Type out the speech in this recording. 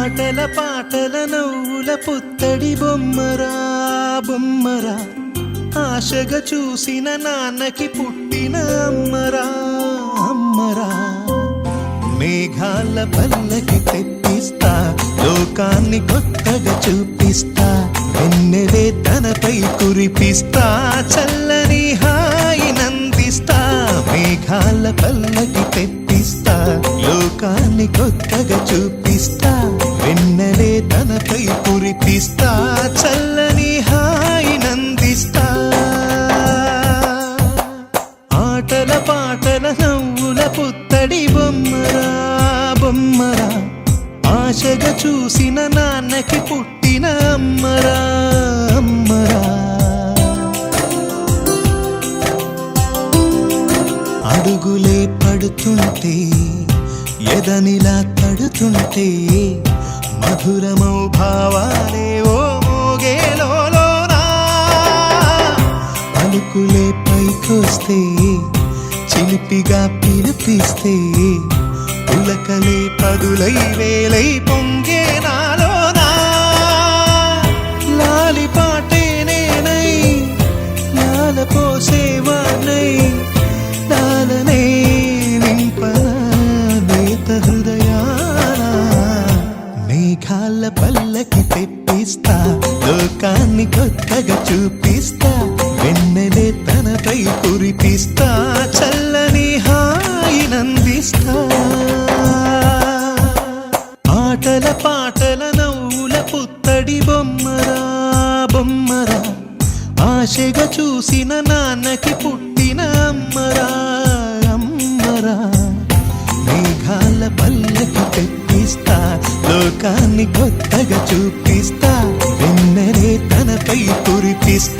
ఆటల పాటల నవ్వుల పుత్తడి బొమ్మరా బొమ్మరా, ఆశగా చూసిన నాన్నకి పుట్టిన అమ్మరా అమ్మరా. మేఘాల పల్లకి తెప్పిస్తా, లోకాన్ని కొత్తగా చూపిస్తా, వెన్నెలే తనపై కురిపిస్తా, చల్లని హాయి నందిస్తా. మేఘాల పల్లకి తెప్పిస్తా, లోకాన్ని కొత్తగా చూపిస్తా, వెన్నెలే తనపై కురిపిస్తా, చల్లని హాయి నందిస్తా. ఆటల పాటల నవ్వుల పుత్తడి బొమ్మరా బొమ్మరా, ఆశగా చూసిన నాన్నకి పుట్టిన అమ్మరా అమ్మరా. అడుగులే పడుతుంటే ఎదనిలా తడుతుంటే, మధురమౌ భావాలే ఓ మోగేలోనా. పలుకులే పైకొస్తే చిలిపిగా పిలిపిస్తే, పులకలే పదులై వేలై పొంగే నాలోనా. లాలి పాటే నేనై లాల పోసేవాణ్ణై, లాలనే నింపనా నేత హృదయాన. మేఘాల పల్లకి తెప్పిస్తా, లోకాన్ని కొత్తగా చూపిస్తా, వెన్నెలే తనపై కురిపిస్తా, చల్లని హాయి నందిస్తా. ఆటల పాటల నవ్వుల పుత్తడి బొమ్మరా బొమ్మరా, ఆశగా చూసిన నాన్నకి పుట్టిన అమ్మరా అమ్మరా. మేఘాల పల్లకి తెప్పిస్తా, లోకాన్ని కొత్తగా చూపిస్తా, వెన్నెలే తనపై కురిపిస్తా.